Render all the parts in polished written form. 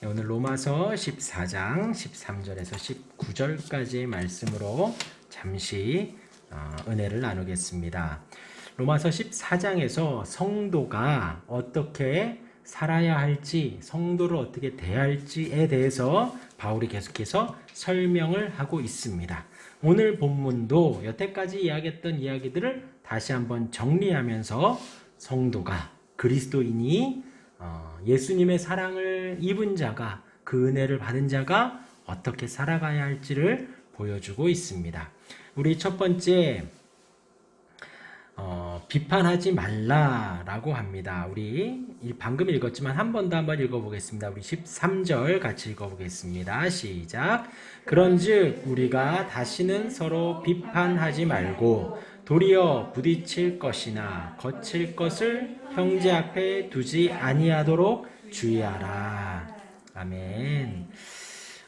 오늘 로마서 14장 13절에서 19절까지의 말씀으로 잠시 은혜를 나누겠습니다. 로마서 14장에서 성도가 어떻게 살아야 할지, 성도를 어떻게 대할지에 대해서 바울이 계속해서 설명을 하고 있습니다. 오늘 본문도 여태까지 이야기했던 이야기들을 다시 한번 정리하면서 성도가, 그리스도인이 예수님의 사랑을 입은 자가, 그 은혜를 받은 자가 어떻게 살아가야 할지를 보여주고 있습니다. 우리 첫 번째 비판하지 말라라고 합니다. 우리 방금 읽었지만 한 번 더 한번 읽어보겠습니다. 우리 13절 같이 읽어보겠습니다. 시작. 그런즉 우리가 다시는 서로 비판하지 말고 도리어 부딪힐 것이나 거칠 것을 형제 앞에 두지 아니하도록 주의하라. 아멘.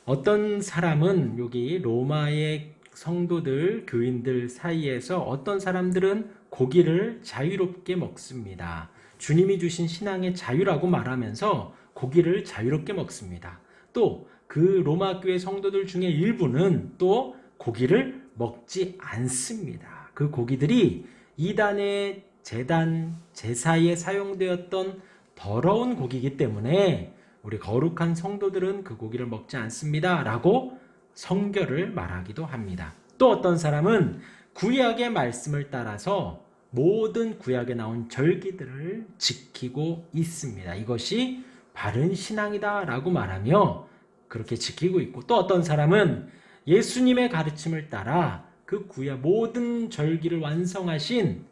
어떤 사람은 여기 로마의 성도들, 교인들 사이에서 어떤 사람들은 고기를 자유롭게 먹습니다. 주님이 주신 신앙의 자유라고 말하면서 고기를 자유롭게 먹습니다. 또 그 로마 교회 성도들 중에 일부는 또 고기를 먹지 않습니다. 그 고기들이 이단의 제단, 제사에 사용되었던 더러운 고기이기 때문에 우리 거룩한 성도들은 그 고기를 먹지 않습니다 라고 성결을 말하기도 합니다. 또 어떤 사람은 구약의 말씀을 따라서 모든 구약에 나온 절기들을 지키고 있습니다. 이것이 바른 신앙이다 라고 말하며 그렇게 지키고 있고, 또 어떤 사람은 예수님의 가르침을 따라 그 구약 모든 절기를 완성하신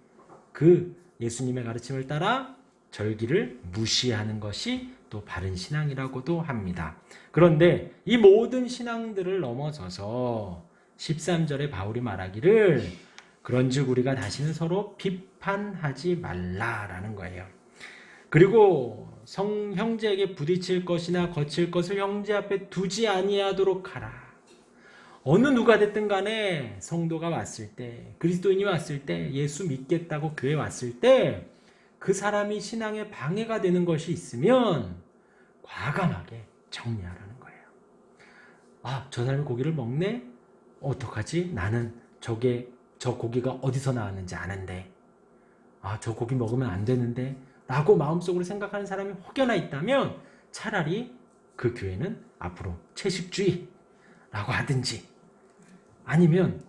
그 예수님의 가르침을 따라 절기를 무시하는 것이 또 바른 신앙이라고도 합니다. 그런데 이 모든 신앙들을 넘어서서 13절에 바울이 말하기를 그런즉 우리가 다시는 서로 비판하지 말라라는 거예요. 그리고 형제에게 부딪힐 것이나 거칠 것을 형제 앞에 두지 아니하도록 하라. 어느 누가 됐든 간에 성도가 왔을 때, 그리스도인이 왔을 때, 예수 믿겠다고 교회 왔을 때 그 사람이 신앙에 방해가 되는 것이 있으면 과감하게 정리하라는 거예요. 아, 저 사람이 고기를 먹네? 어떡하지? 나는 저 고기가 어디서 나왔는지 아는데, 아, 저 고기 먹으면 안 되는데 라고 마음속으로 생각하는 사람이 혹여나 있다면 차라리 그 교회는 앞으로 채식주의라고 하든지 아니면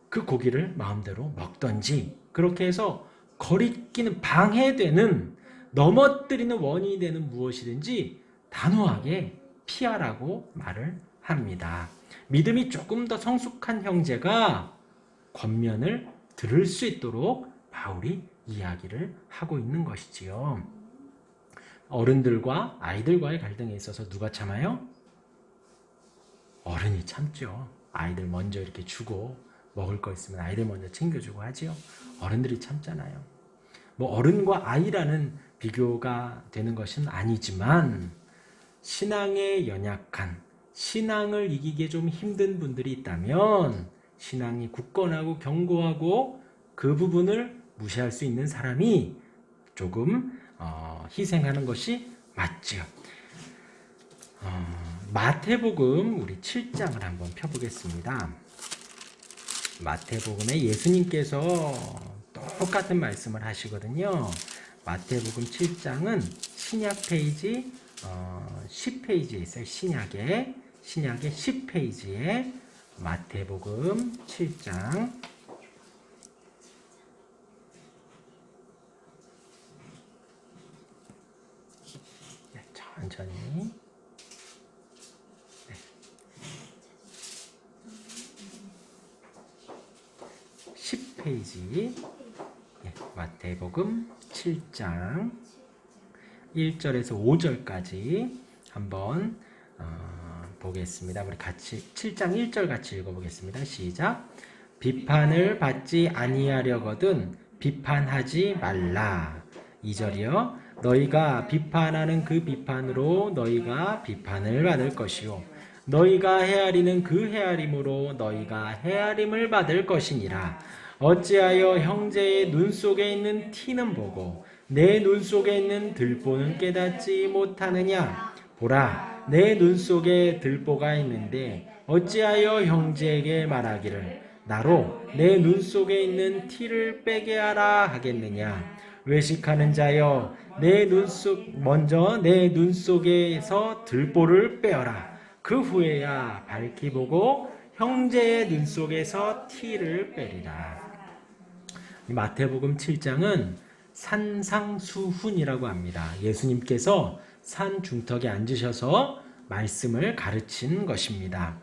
그 고기를 마음대로 먹던지, 그렇게 해서 거리끼는, 방해되는, 넘어뜨리는 원인이 되는 무엇이든지 단호하게 피하라고 말을 합니다. 믿음이 조금 더 성숙한 형제가 권면을 들을 수 있도록 바울이 이야기를 하고 있는 것이지요. 어른들과 아이들과의 갈등에 있어서 누가 참아요? 어른이 참죠. 아이들 먼저 이렇게 주고, 먹을 거 있으면 아이들 먼저 챙겨주고 하지요. 어른들이 참잖아요. 뭐 어른과 아이라는 비교가 되는 것은 아니지만 신앙에 연약한, 신앙을 이기기에 좀 힘든 분들이 있다면 신앙이 굳건하고 견고하고 그 부분을 무시할 수 있는 사람이 조금 희생하는 것이 맞지요. 마태복음 우리 7장을 한번 펴보겠습니다. 마태복음에 예수님께서 똑같은 말씀을 하시거든요. 마태복음 7장은 신약 페이지 10페이지에 있어요. 신약의 10페이지에 마태복음 7장 천천히 10페이지 마태복음 7장 1절에서 5절까지 한번 보겠습니다. 우리 같이 7장 1절 같이 읽어보겠습니다. 시작. 비판을 받지 아니하려거든 비판하지 말라. 2절이요. 너희가 비판하는 그 비판으로 너희가 비판을 받을 것이요 너희가 헤아리는 그 헤아림으로 너희가 헤아림을 받을 것이니라. 어찌하여 형제의 눈 속에 있는 티는 보고 내 눈 속에 있는 들보는 깨닫지 못하느냐. 보라, 내 눈 속에 들보가 있는데 어찌하여 형제에게 말하기를 나로 내 눈 속에 있는 티를 빼게 하라 하겠느냐. 외식하는 자여 먼저 내 눈 속에서 들보를 빼어라. 그 후에야 밝히 보고 형제의 눈 속에서 티를 빼리라. 마태복음 7장은 산상수훈이라고 합니다. 예수님께서 산 중턱에 앉으셔서 말씀을 가르친 것입니다.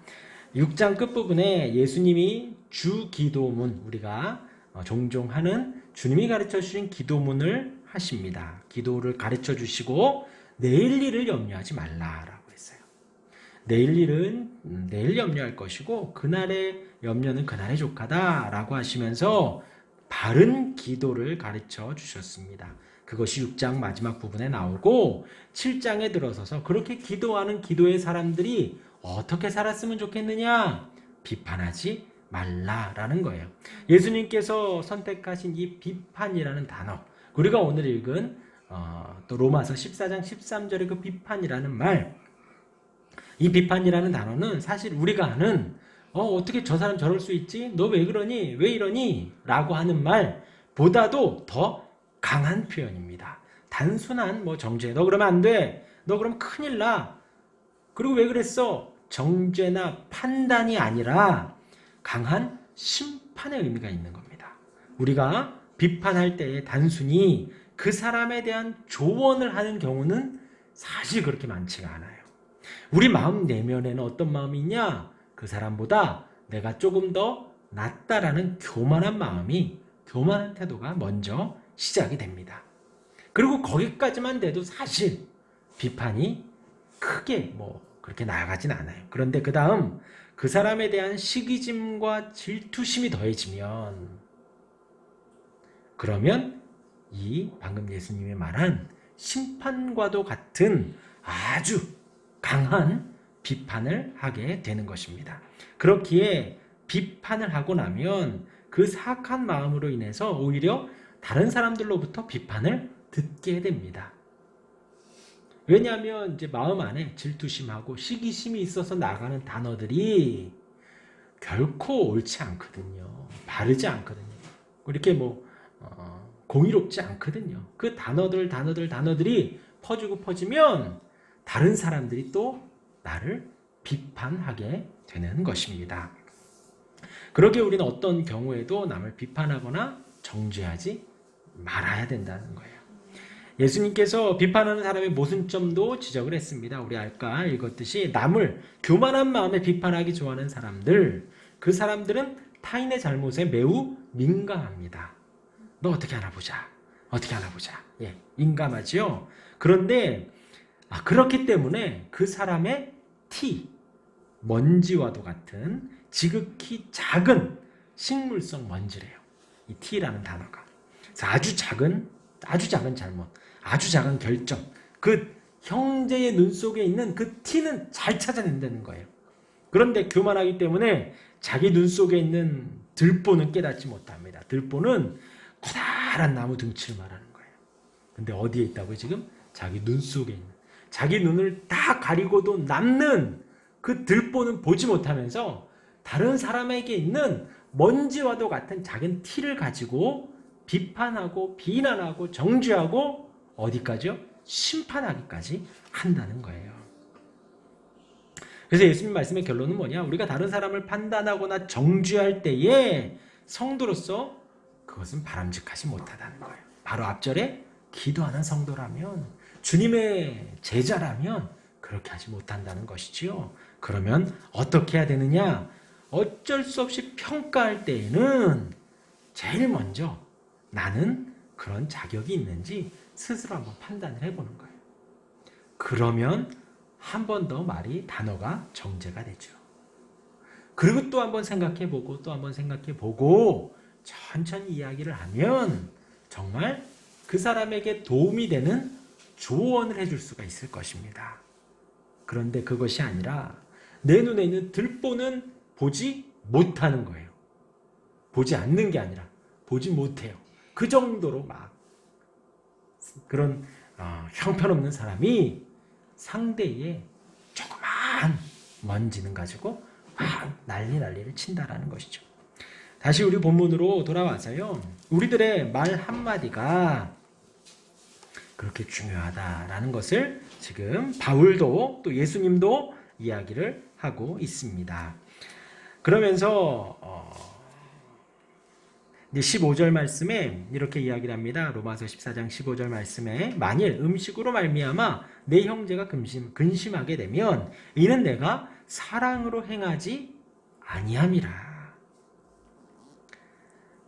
6장 끝부분에 예수님이 주기도문, 우리가 종종 하는 주님이 가르쳐 주신 기도문을 하십니다. 기도를 가르쳐 주시고 내일 일을 염려하지 말라라고 했어요. 내일 일은 내일 염려할 것이고 그날의 염려는 그날의 족하다라고 하시면서 바른 기도를 가르쳐 주셨습니다. 그것이 6장 마지막 부분에 나오고 7장에 들어서서 그렇게 기도하는 기도의 사람들이 어떻게 살았으면 좋겠느냐? 비판하지 말라라는 거예요. 예수님께서 선택하신 이 비판이라는 단어, 우리가 오늘 읽은 또 로마서 14장 13절의 그 비판이라는 말, 이 비판이라는 단어는 사실 우리가 아는 어떻게 저 사람 저럴 수 있지? 너 왜 그러니? 왜 이러니? 라고 하는 말보다도 더 강한 표현입니다. 단순한 정죄, 너 그러면 안 돼. 너 그러면 큰일 나. 그리고 왜 그랬어? 정죄나 판단이 아니라 강한 심판의 의미가 있는 겁니다. 우리가 비판할 때에 단순히 그 사람에 대한 조언을 하는 경우는 사실 그렇게 많지가 않아요. 우리 마음 내면에는 어떤 마음이 있냐? 그 사람보다 내가 조금 더 낫다라는 교만한 마음이, 교만한 태도가 먼저 시작이 됩니다. 그리고 거기까지만 돼도 사실 비판이 크게 그렇게 나아가진 않아요. 그런데 그 다음 그 사람에 대한 시기심과 질투심이 더해지면, 그러면 이 방금 예수님이 말한 심판과도 같은 아주 강한 비판을 하게 되는 것입니다. 그렇기에 비판을 하고 나면 그 사악한 마음으로 인해서 오히려 다른 사람들로부터 비판을 듣게 됩니다. 왜냐하면 이제 마음 안에 질투심하고 시기심이 있어서 나가는 단어들이 결코 옳지 않거든요. 바르지 않거든요. 이렇게 공의롭지 않거든요. 그 단어들이 퍼지면 다른 사람들이 또 나를 비판하게 되는 것입니다. 그러기에 우리는 어떤 경우에도 남을 비판하거나 정죄하지 말아야 된다는 거예요. 예수님께서 비판하는 사람의 모순점도 지적을 했습니다. 우리 아까 읽었듯이 남을 교만한 마음에 비판하기 좋아하는 사람들, 그 사람들은 타인의 잘못에 매우 민감합니다. 너 어떻게 하나 보자. 예, 민감하지요. 그런데 그렇기 때문에 그 사람의 티, 먼지와도 같은 지극히 작은 식물성 먼지래요. 이 티라는 단어가. 그래서 아주 작은 잘못, 아주 작은 결정, 그 형제의 눈 속에 있는 그 티는 잘 찾아낸다는 거예요. 그런데 교만하기 때문에 자기 눈 속에 있는 들보는 깨닫지 못합니다. 들보는 커다란 나무 등치를 말하는 거예요. 근데 어디에 있다고요 지금? 자기 눈 속에 있는, 자기 눈을 다 가리고도 남는 그 들보는 보지 못하면서 다른 사람에게 있는 먼지와도 같은 작은 티를 가지고 비판하고 비난하고 정죄하고 어디까지요? 심판하기까지 한다는 거예요. 그래서 예수님 말씀의 결론은 뭐냐? 우리가 다른 사람을 판단하거나 정죄할 때에 성도로서 그것은 바람직하지 못하다는 거예요. 바로 앞절에 기도하는 성도라면, 주님의 제자라면 그렇게 하지 못한다는 것이지요. 그러면 어떻게 해야 되느냐? 어쩔 수 없이 평가할 때에는 제일 먼저 나는 그런 자격이 있는지 스스로 한번 판단을 해보는 거예요. 그러면 한 번 더 단어가 정제가 되죠. 그리고 또 한번 생각해보고 또 한번 생각해보고 천천히 이야기를 하면 정말 그 사람에게 도움이 되는 조언을 해줄 수가 있을 것입니다. 그런데 그것이 아니라 내 눈에 있는 들보는 보지 못하는 거예요. 보지 않는 게 아니라 보지 못해요. 그 정도로 그런 형편없는 사람이 상대의 조그만 먼지는 가지고 막 난리를 친다라는 것이죠. 다시 우리 본문으로 돌아와서요. 우리들의 말 한마디가 그렇게 중요하다라는 것을 지금 바울도 또 예수님도 이야기를 하고 있습니다. 그러면서 이제 15절 말씀에 이렇게 이야기를 합니다. 로마서 14장 15절 말씀에 만일 음식으로 말미암아 내 형제가 근심하게 되면 이는 내가 사랑으로 행하지 아니함이라.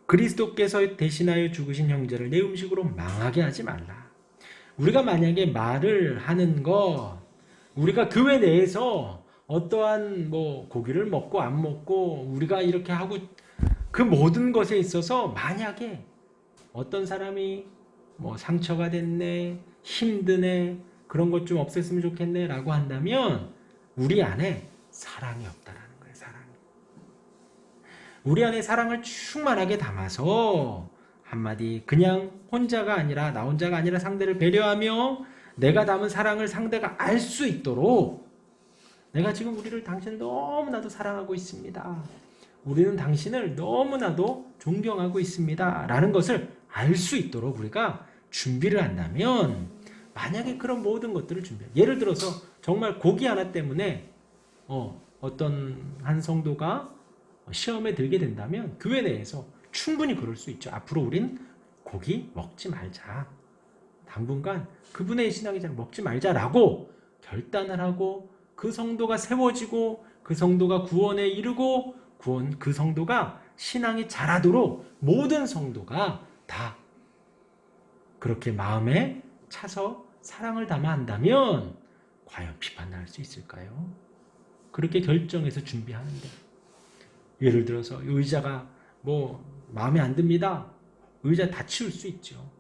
그리스도께서 대신하여 죽으신 형제를 내 음식으로 망하게 하지 말라. 우리가 만약에 말을 하는 것, 우리가 교회 내에서 어떠한 뭐 고기를 먹고 안 먹고 우리가 이렇게 하고 그 모든 것에 있어서 만약에 어떤 사람이 뭐 상처가 됐네, 힘드네, 그런 것 좀 없앴으면 좋겠네 라고 한다면 우리 안에 사랑이 없다라는 거예요. 사랑이. 우리 안에 사랑을 충만하게 담아서 한마디 그냥 혼자가 아니라 나 혼자가 아니라 상대를 배려하며 내가 담은 사랑을 상대가 알 수 있도록 내가 지금 당신을 너무나도 사랑하고 있습니다. 우리는 당신을 너무나도 존경하고 있습니다. 라는 것을 알 수 있도록 우리가 준비를 한다면 만약에 그런 모든 것들을 예를 들어서 정말 고기 하나 때문에 어떤 한 성도가 시험에 들게 된다면 교회 내에서 충분히 그럴 수 있죠. 앞으로 우린 고기 먹지 말자. 당분간 그분의 신앙이 잘 먹지 말자라고 결단을 하고 그 성도가 세워지고 그 성도가 구원에 이르고 그 성도가 신앙이 자라도록 모든 성도가 다 그렇게 마음에 차서 사랑을 담아 한다면 과연 비판할 수 있을까요? 그렇게 결정해서 준비하는데 예를 들어서 의자가 뭐 마음에 안 듭니다. 의자 다 치울 수 있죠.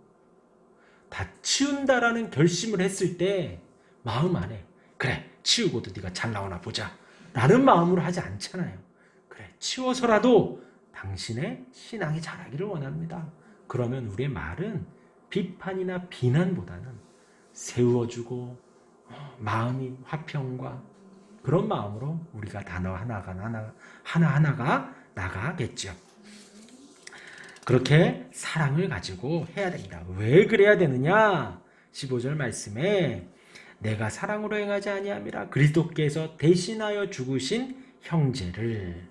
다 치운다라는 결심을 했을 때 마음 안에 그래 치우고도 네가 잘 나오나 보자 라는 마음으로 하지 않잖아요. 그래 치워서라도 당신의 신앙이 자라기를 원합니다. 그러면 우리의 말은 비판이나 비난보다는 세워주고 마음이 화평과 그런 마음으로 우리가 단어 하나하나가 나가겠죠. 그렇게 사랑을 가지고 해야 됩니다. 왜 그래야 되느냐? 15절 말씀에 내가 사랑으로 행하지 아니함이라 그리스도께서 대신하여 죽으신 형제를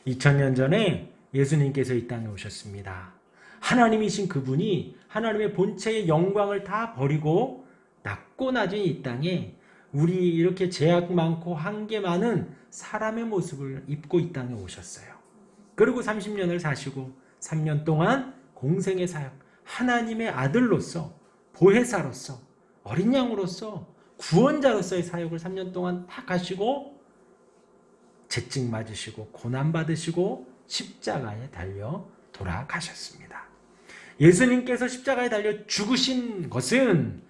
2000년 전에 예수님께서 이 땅에 오셨습니다. 하나님이신 그분이 하나님의 본체의 영광을 다 버리고 낮고 낮은 이 땅에 우리 이렇게 제약 많고 한계 많은 사람의 모습을 입고 이 땅에 오셨어요. 그리고 30년을 사시고 3년 동안 공생의 사역, 하나님의 아들로서 보혜사로서 어린 양으로서 구원자로서의 사역을 3년 동안 다 하시고 채찍 맞으시고 고난 받으시고 십자가에 달려 돌아가셨습니다. 예수님께서 십자가에 달려 죽으신 것은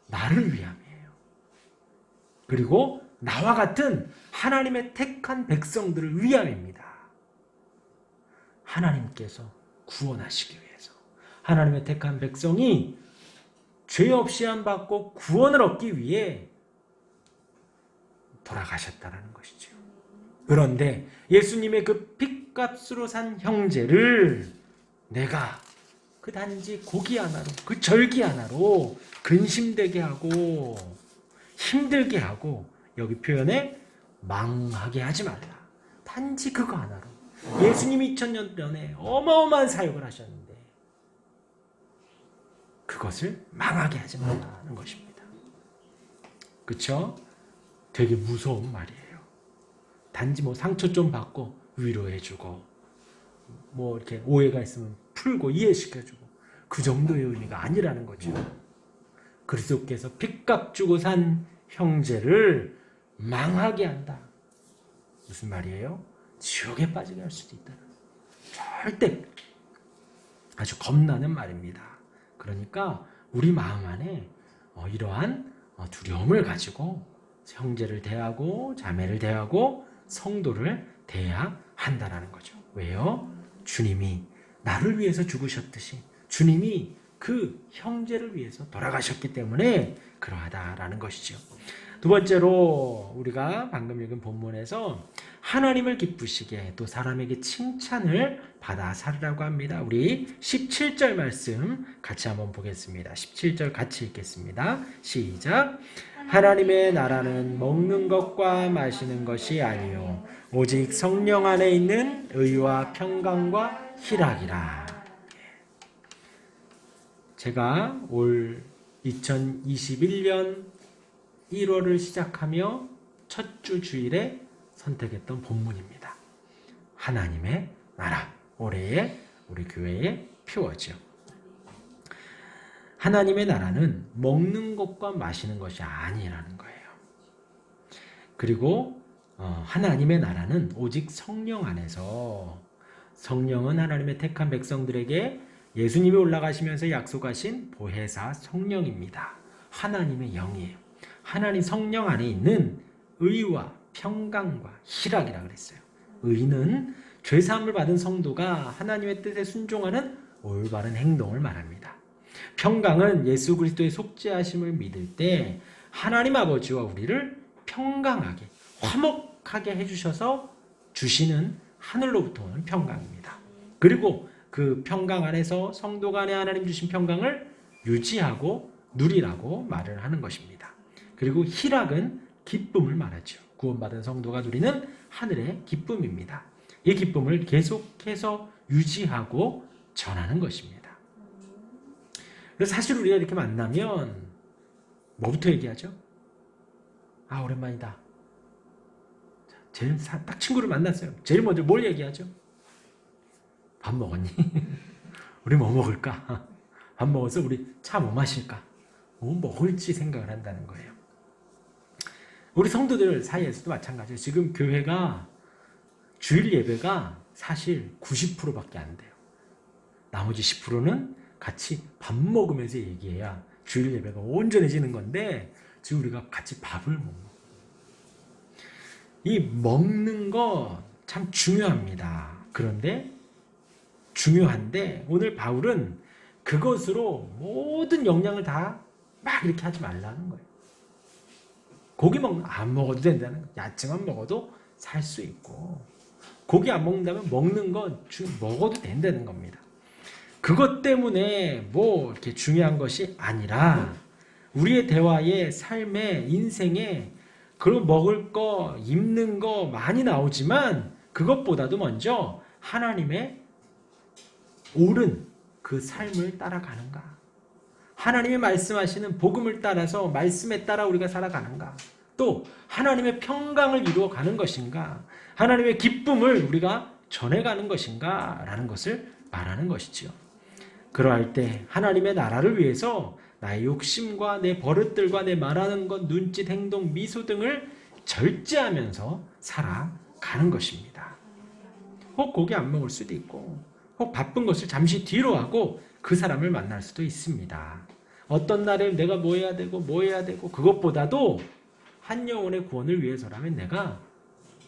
나를 위함이에요. 그리고 나와 같은 하나님의 택한 백성들을 위함입니다. 하나님께서 구원하시기 위해서 하나님의 택한 백성이 죄 없이 안 받고 구원을 얻기 위해 돌아가셨다는 것이죠. 그런데 예수님의 그 핏값으로 산 형제를 내가 그 단지 고기 하나로 그 절기 하나로 근심되게 하고 힘들게 하고 여기 표현에 망하게 하지 말라. 단지 그거 하나로 예수님이 2000년 전에 어마어마한 사역을 하셨는데 그것을 망하게 하지 말라는 것입니다. 그렇죠? 되게 무서운 말이에요. 단지 뭐 상처 좀 받고 위로해주고 뭐 이렇게 오해가 있으면 풀고 이해시켜주고 그 정도의 의미가 아니라는 거죠. 그리스도께서 핏값 주고 산 형제를 망하게 한다. 무슨 말이에요? 지옥에 빠지게 할 수도 있다는 절대 아주 겁나는 말입니다. 그러니까 우리 마음 안에 이러한 두려움을 가지고 형제를 대하고 자매를 대하고 성도를 대해야 한다라는 거죠. 왜요? 주님이 나를 위해서 죽으셨듯이 주님이 그 형제를 위해서 돌아가셨기 때문에 그러하다라는 것이죠. 두 번째로 우리가 방금 읽은 본문에서 하나님을 기쁘시게 또 사람에게 칭찬을 받아 살으라고 합니다. 우리 17절 말씀 같이 한번 보겠습니다. 17절 같이 읽겠습니다. 시작. 하나님의 나라는 먹는 것과 마시는 것이 아니요 오직 성령 안에 있는 의와 평강과 희락이라. 제가 올 2021년 1월을 시작하며 첫 주 주일에 선택했던 본문입니다. 하나님의 나라. 올해의 우리 교회의 표어죠. 하나님의 나라는 먹는 것과 마시는 것이 아니라는 거예요. 그리고 하나님의 나라는 오직 성령 안에서, 성령은 하나님의 택한 백성들에게 예수님이 올라가시면서 약속하신 보혜사 성령입니다. 하나님의 영이에요. 하나님 성령 안에 있는 의와 평강과 희락이라 그랬어요. 의는 죄사함을 받은 성도가 하나님의 뜻에 순종하는 올바른 행동을 말합니다. 평강은 예수 그리스도의 속죄하심을 믿을 때 하나님 아버지와 우리를 평강하게, 화목하게 해주셔서 주시는 하늘로부터 오는 평강입니다. 그리고 그 평강 안에서 성도 간에 하나님 주신 평강을 유지하고 누리라고 말을 하는 것입니다. 그리고 희락은 기쁨을 말하죠. 구원받은 성도가 누리는 하늘의 기쁨입니다. 이 기쁨을 계속해서 유지하고 전하는 것입니다. 그래서 사실 우리가 이렇게 만나면 뭐부터 얘기하죠? 아, 오랜만이다. 제일 딱 친구를 만났어요. 제일 먼저 뭘 얘기하죠? 밥 먹었니? 우리 뭐 먹을까? 밥 먹어서 우리 차 뭐 마실까? 뭐 먹을지 생각을 한다는 거예요. 우리 성도들 사이에서도 마찬가지예요. 지금 교회가 주일 예배가 사실 90%밖에 안 돼요. 나머지 10%는 같이 밥 먹으면서 얘기해야 주일 예배가 온전해지는 건데 지금 우리가 같이 밥을 못 먹어요. 이 먹는 거 참 중요합니다. 그런데 중요한데 오늘 바울은 그것으로 모든 영양을 다 막 이렇게 하지 말라는 거예요. 고기 안 먹어도 된다는 거예요. 야채만 먹어도 살 수 있고 고기 안 먹는다면 먹는 건 먹어도 된다는 겁니다. 그것 때문에 뭐 이렇게 중요한 것이 아니라 우리의 대화에 삶에 인생에 그런 먹을 거 입는 거 많이 나오지만 그것보다도 먼저 하나님의 옳은 그 삶을 따라가는가, 하나님이 말씀하시는 복음을 따라서 말씀에 따라 우리가 살아가는가, 또 하나님의 평강을 이루어 가는 것인가, 하나님의 기쁨을 우리가 전해가는 것인가 라는 것을 말하는 것이지요. 그러할 때 하나님의 나라를 위해서 나의 욕심과 내 버릇들과 내 말하는 것, 눈짓, 행동, 미소 등을 절제하면서 살아가는 것입니다. 혹 고기 안 먹을 수도 있고 혹 바쁜 것을 잠시 뒤로 하고 그 사람을 만날 수도 있습니다. 어떤 날에 내가 뭐 해야 되고 그것보다도 한 영혼의 구원을 위해서라면 내가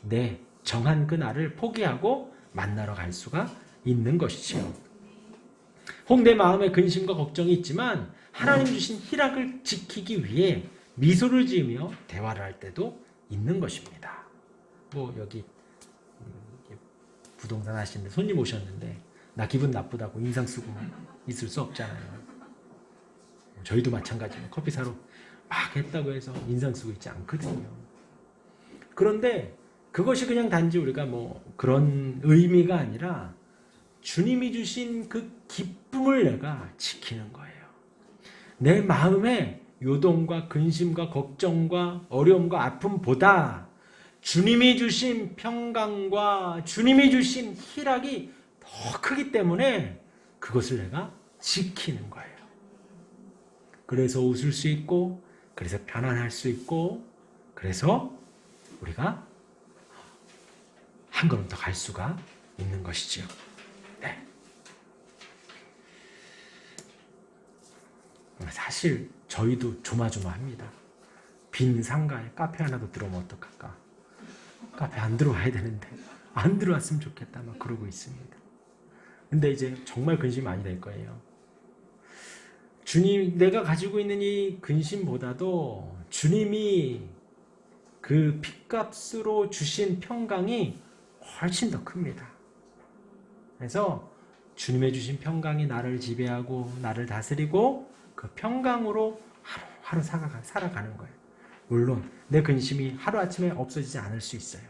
내 정한 그 날을 포기하고 만나러 갈 수가 있는 것이지요. 혹 내 마음에 근심과 걱정이 있지만 하나님 주신 희락을 지키기 위해 미소를 지으며 대화를 할 때도 있는 것입니다. 뭐 여기 부동산 하시는데 손님 오셨는데 나 기분 나쁘다고 인상 쓰고 있을 수 없잖아요. 저희도 마찬가지예요. 커피 사러 막 했다고 해서 인상 쓰고 있지 않거든요. 그런데 그것이 그냥 단지 우리가 뭐 그런 의미가 아니라 주님이 주신 그 기쁨을 내가 지키는 거예요. 내 마음에 요동과 근심과 걱정과 어려움과 아픔보다 주님이 주신 평강과 주님이 주신 희락이 더 크기 때문에 그것을 내가 지키는 거예요. 그래서 웃을 수 있고, 그래서 편안할 수 있고, 그래서 우리가 한 걸음 더 갈 수가 있는 것이지요. 네. 사실 저희도 조마조마합니다. 빈 상가에 카페 하나도 들어오면 어떡할까? 카페 안 들어와야 되는데 안 들어왔으면 좋겠다 막 그러고 있습니다. 근데 이제 정말 근심이 많이 될 거예요. 주님, 내가 가지고 있는 이 근심보다도 주님이 그 핏값으로 주신 평강이 훨씬 더 큽니다. 그래서 주님의 주신 평강이 나를 지배하고 나를 다스리고 그 평강으로 하루하루 살아가는 거예요. 물론 내 근심이 하루아침에 없어지지 않을 수 있어요.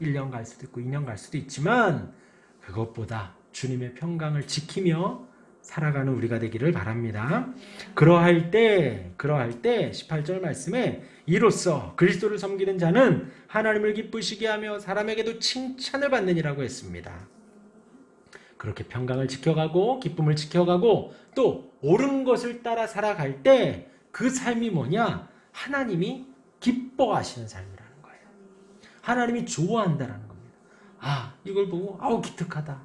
1년 갈 수도 있고 2년 갈 수도 있지만 그것보다 주님의 평강을 지키며 살아가는 우리가 되기를 바랍니다. 그러할 때 18절 말씀에 이로써 그리스도를 섬기는 자는 하나님을 기쁘시게 하며 사람에게도 칭찬을 받느니라고 했습니다. 그렇게 평강을 지켜가고 기쁨을 지켜가고 또 옳은 것을 따라 살아갈 때 그 삶이 뭐냐? 하나님이 기뻐하시는 삶이라는 거예요. 하나님이 좋아한다라는 겁니다. 이걸 보고 기특하다.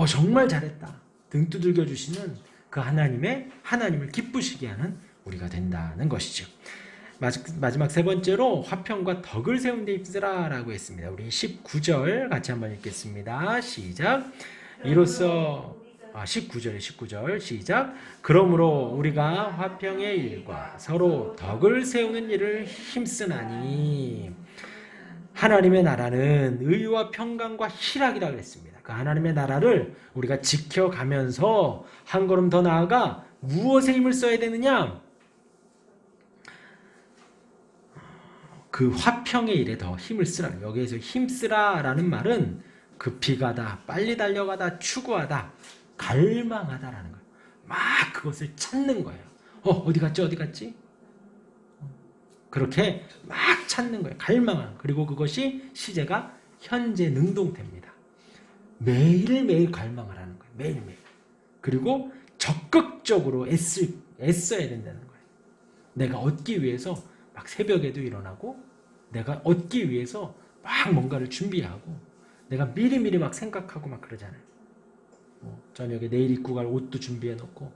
정말 잘했다. 등 두들겨 주시는 그 하나님을 기쁘시게 하는 우리가 된다는 것이죠. 마지막 세 번째로 화평과 덕을 세운 데 입으라 라고 했습니다. 우리 19절 같이 한번 읽겠습니다. 시작. 이로써 19절 시작. 그러므로 우리가 화평의 일과 서로 덕을 세우는 일을 힘쓰나니 하나님의 나라는 의와 평강과 희락이라 그랬습니다. 그 하나님의 나라를 우리가 지켜가면서 한 걸음 더 나아가 무엇에 힘을 써야 되느냐? 그 화평의 일에 더 힘을 쓰라. 여기에서 힘쓰라라는 말은 급히 가다, 빨리 달려가다, 추구하다, 갈망하다라는 거예요. 막 그것을 찾는 거예요. 어디 갔지? 그렇게 막 찾는 거예요. 갈망하는. 그리고 그것이 시제가 현재 능동태입니다. 매일매일 갈망을 하는 거예요. 매일매일. 그리고 적극적으로 애써야 된다는 거예요. 내가 얻기 위해서 막 새벽에도 일어나고 내가 얻기 위해서 막 뭔가를 준비하고 내가 미리미리 막 생각하고 막 그러잖아요. 저녁에 내일 입고 갈 옷도 준비해 놓고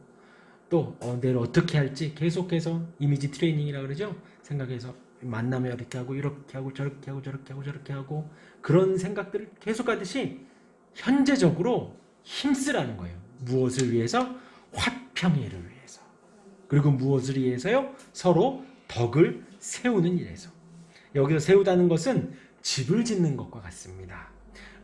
또 내일 어떻게 할지 계속해서 이미지 트레이닝이라고 그러죠. 생각해서 만나면 이렇게 하고 저렇게 하고 저렇게 하고 그런 생각들을 계속 하듯이 현재적으로 힘쓰라는 거예요. 무엇을 위해서? 화평의 일을 위해서. 그리고 무엇을 위해서요? 서로 덕을 세우는 일에서. 여기서 세우다는 것은 집을 짓는 것과 같습니다.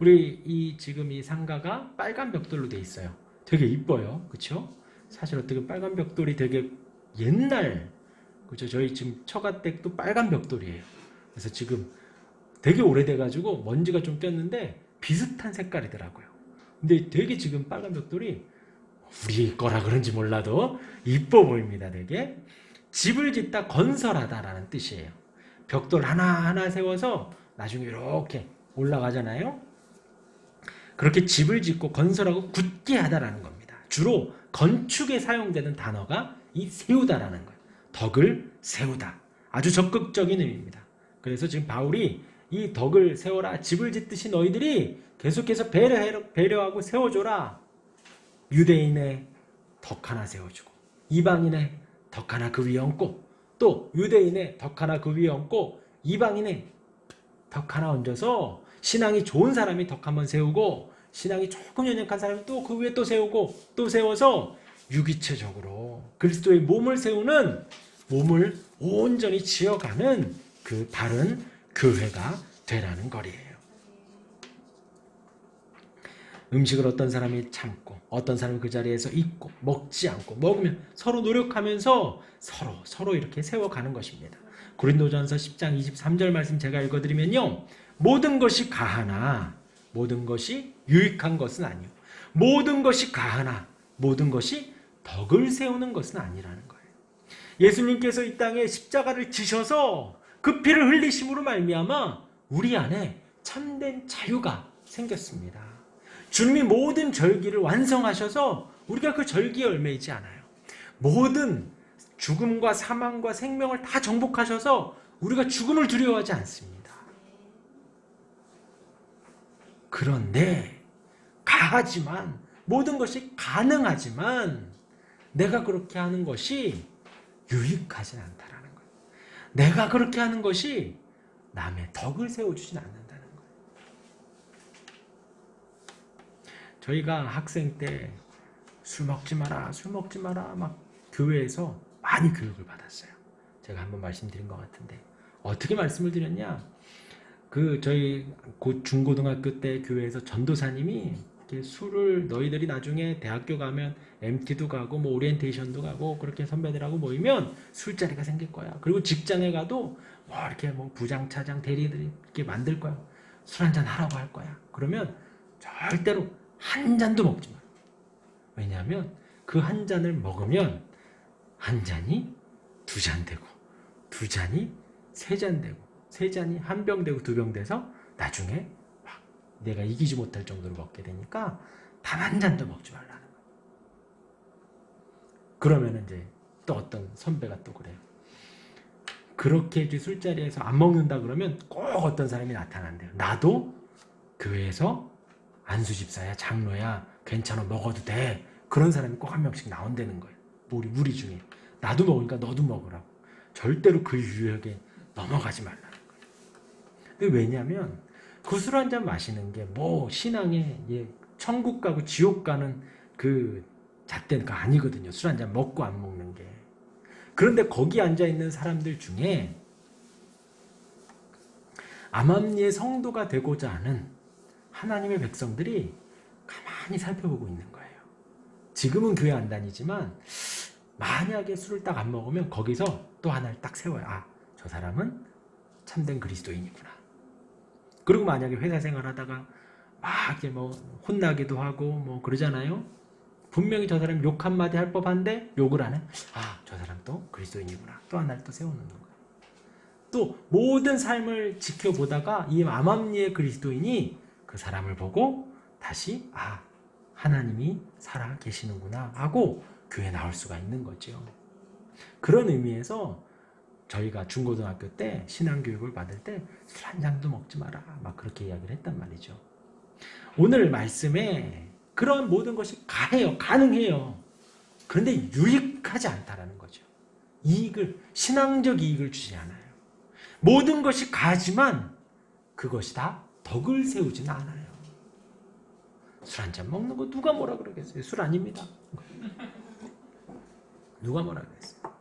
우리 지금 이 상가가 빨간 벽돌로 돼 있어요. 되게 이뻐요. 그렇죠? 사실 어떻게 빨간 벽돌이 되게 옛날, 그렇죠? 저희 지금 처가댁도 빨간 벽돌이에요. 그래서 지금 되게 오래돼가지고 먼지가 좀 꼈는데 비슷한 색깔이더라고요. 근데 되게 지금 빨간 벽돌이 우리 거라 그런지 몰라도 이뻐 보입니다. 되게. 집을 짓다 건설하다라는 뜻이에요. 벽돌 하나하나 세워서 나중에 이렇게 올라가잖아요. 그렇게 집을 짓고 건설하고 굳게 하다라는 겁니다. 주로 건축에 사용되는 단어가 이 세우다라는 거예요. 덕을 세우다. 아주 적극적인 의미입니다. 그래서 지금 바울이 이 덕을 세워라. 집을 짓듯이 너희들이 계속해서 배려하고 세워줘라. 유대인의 덕 하나 세워주고 이방인의 덕 하나 그 위에 얹고 또 유대인의 덕 하나 그 위에 얹고 이방인의 덕 하나 얹어서 신앙이 좋은 사람이 덕 한번 세우고 신앙이 조금 연약한 사람이 또 그 위에 또 세우고 또 세워서 유기체적으로 그리스도의 몸을 세우는 몸을 온전히 지어가는 그 바른 교회가 되라는 거리예요. 음식을 어떤 사람이 참고 어떤 사람이 그 자리에서 있고 먹지 않고 먹으면 서로 노력하면서 서로 이렇게 세워가는 것입니다. 고린도전서 10장 23절 말씀 제가 읽어드리면요. 모든 것이 가하나 모든 것이 유익한 것은 아니요. 모든 것이 가하나 모든 것이 덕을 세우는 것은 아니라는 거예요. 예수님께서 이 땅에 십자가를 지셔서 그 피를 흘리심으로 말미암아 우리 안에 참된 자유가 생겼습니다. 주님이 모든 절기를 완성하셔서 우리가 그 절기에 얽매이지 않아요. 모든 죽음과 사망과 생명을 다 정복하셔서 우리가 죽음을 두려워하지 않습니다. 그런데 가하지만 모든 것이 가능하지만 내가 그렇게 하는 것이 유익하진 않다라는 거예요. 내가 그렇게 하는 것이 남의 덕을 세워주진 않는다는 거예요. 저희가 학생 때 술 먹지 마라 막 교회에서 많이 교육을 받았어요. 제가 한번 말씀드린 것 같은데 어떻게 말씀을 드렸냐? 저희 중고등학교 때 교회에서 전도사님이 이렇게 술을 너희들이 나중에 대학교 가면 MT도 가고 뭐 오리엔테이션도 가고 그렇게 선배들하고 모이면 술자리가 생길 거야. 그리고 직장에 가도 뭐 이렇게 뭐 부장, 차장, 대리들이 이렇게 만들 거야. 술 한잔 하라고 할 거야. 그러면 절대로 한 잔도 먹지 마. 왜냐하면 그 한 잔을 먹으면 한 잔이 두 잔 되고 두 잔이 세 잔 되고 세 잔이 한 병 되고 두 병 돼서 나중에 막 내가 이기지 못할 정도로 먹게 되니까 단 한 잔도 먹지 말라는 거예요. 그러면 이제 또 어떤 선배가 또 그래요. 그렇게 이제 술자리에서 안 먹는다 그러면 꼭 어떤 사람이 나타난대요. 나도 교회에서 안수 집사야, 장로야, 괜찮아, 먹어도 돼. 그런 사람이 꼭 한 명씩 나온다는 거예요. 우리 중에. 나도 먹으니까 너도 먹으라고. 절대로 그 유혹에 넘어가지 말라는 거예요. 근데 왜냐면 그 술 한 잔 마시는 게 뭐 신앙에 천국 가고 지옥 가는 그 잣대가 아니거든요. 술 한 잔 먹고 안 먹는 게. 그런데 거기 앉아 있는 사람들 중에 암암리의 성도가 되고자 하는 하나님의 백성들이 가만히 살펴보고 있는 거예요. 지금은 교회 안 다니지만 만약에 술을 딱 안 먹으면 거기서 또 하나를 딱 세워요. 아, 저 사람은 참된 그리스도인이구나. 그리고 만약에 회사 생활하다가 막 이렇게 뭐 혼나기도 하고 뭐 그러잖아요. 분명히 저 사람 욕 한마디 할 법한데 욕을 안 해. 아, 저 사람 또 그리스도인이구나. 또 하나를 또 세워놓는 거예요. 또 모든 삶을 지켜보다가 이 암암리의 그리스도인이 그 사람을 보고 다시 아, 하나님이 살아 계시는구나 하고 교회에 나올 수가 있는 거죠. 그런 의미에서 저희가 중고등학교 때 신앙교육을 받을 때 술 한 잔도 먹지 마라 막 그렇게 이야기를 했단 말이죠. 오늘 말씀에 그런 모든 것이 가능해요. 그런데 유익하지 않다라는 거죠. 신앙적 이익을 주지 않아요. 모든 것이 가지만 그것이 다 덕을 세우지는 않아요. 술 한 잔 먹는 거 누가 뭐라 그러겠어요? 술 아닙니다. 누가 뭐라 그랬어요?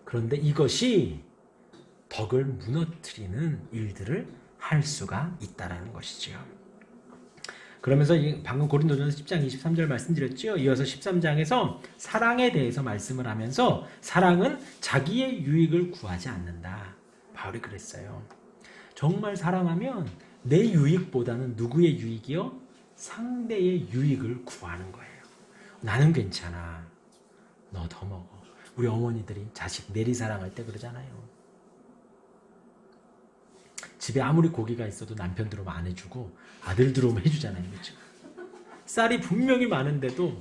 그런데 이것이 덕을 무너뜨리는 일들을 할 수가 있다라는 것이지요. 그러면서 방금 고린도전서 10장 23절 말씀드렸죠. 이어서 13장에서 사랑에 대해서 말씀을 하면서 사랑은 자기의 유익을 구하지 않는다. 바울이 그랬어요. 정말 사랑하면 내 유익보다는 누구의 유익이요? 상대의 유익을 구하는 거예요. 나는 괜찮아. 너 더 먹어. 우리 어머니들이 자식 내리사랑할 때 그러잖아요. 집에 아무리 고기가 있어도 남편 들어오면 안 해주고 아들 들어오면 해주잖아요. 그렇죠? 쌀이 분명히 많은데도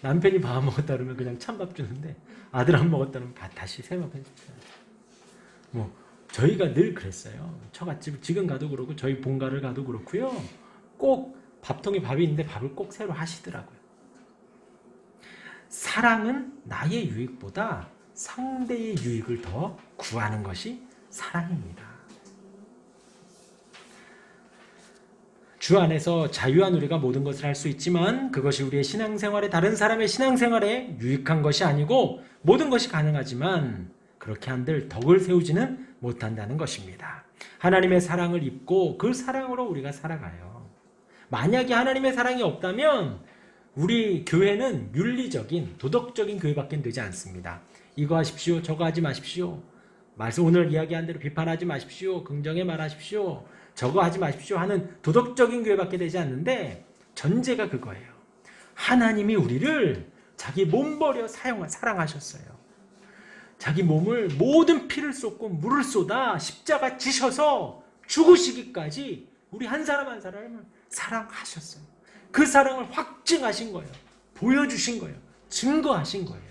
남편이 밥 먹었다 그러면 그냥 찬밥 주는데 아들 안 먹었다 그러면 다시 새밥 해주잖아요. 뭐 저희가 늘 그랬어요. 처갓집 지금 가도 그렇고 저희 본가를 가도 그렇고요. 꼭 밥통에 밥이 있는데 밥을 꼭 새로 하시더라고요. 사랑은 나의 유익보다 상대의 유익을 더 구하는 것이 사랑입니다. 주 안에서 자유한 우리가 모든 것을 할 수 있지만 그것이 우리의 신앙생활에 다른 사람의 신앙생활에 유익한 것이 아니고 모든 것이 가능하지만 그렇게 한들 덕을 세우지는 못한다는 것입니다. 하나님의 사랑을 입고 그 사랑으로 우리가 살아가요. 만약에 하나님의 사랑이 없다면 우리 교회는 윤리적인 도덕적인 교회밖에 되지 않습니다. 이거 하십시오. 저거 하지 마십시오. 말씀 오늘 이야기한 대로 비판하지 마십시오. 긍정의 말하십시오. 저거 하지 마십시오 하는 도덕적인 교회밖에 되지 않는데 전제가 그거예요. 하나님이 우리를 자기 몸 버려 사랑하셨어요. 자기 몸을 모든 피를 쏟고 물을 쏟아 십자가 지셔서 죽으시기까지 우리 한 사람 한 사람을 사랑하셨어요. 그 사랑을 확증하신 거예요. 보여주신 거예요. 증거하신 거예요.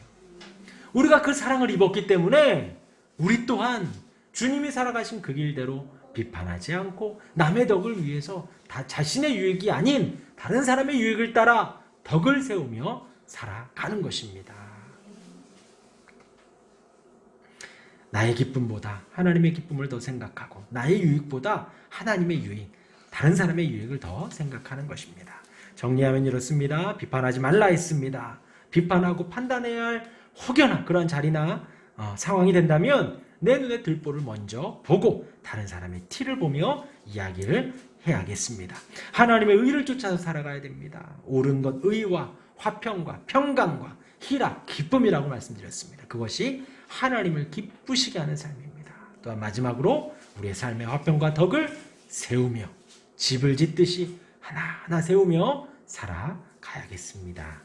우리가 그 사랑을 입었기 때문에 우리 또한 주님이 살아가신 그 길대로 비판하지 않고 남의 덕을 위해서 다 자신의 유익이 아닌 다른 사람의 유익을 따라 덕을 세우며 살아가는 것입니다. 나의 기쁨보다 하나님의 기쁨을 더 생각하고 나의 유익보다 하나님의 유익, 다른 사람의 유익을 더 생각하는 것입니다. 정리하면 이렇습니다. 비판하지 말라 했습니다. 비판하고 판단해야 할 혹여나 그런 자리나 상황이 된다면 내 눈에 들보를 먼저 보고 다른 사람의 티를 보며 이야기를 해야겠습니다. 하나님의 의를 쫓아서 살아가야 됩니다. 옳은 것 의와 화평과 평강과 희락, 기쁨이라고 말씀드렸습니다. 그것이 하나님을 기쁘시게 하는 삶입니다. 또한 마지막으로 우리의 삶의 화평과 덕을 세우며 집을 짓듯이 하나하나 세우며 살아가야겠습니다.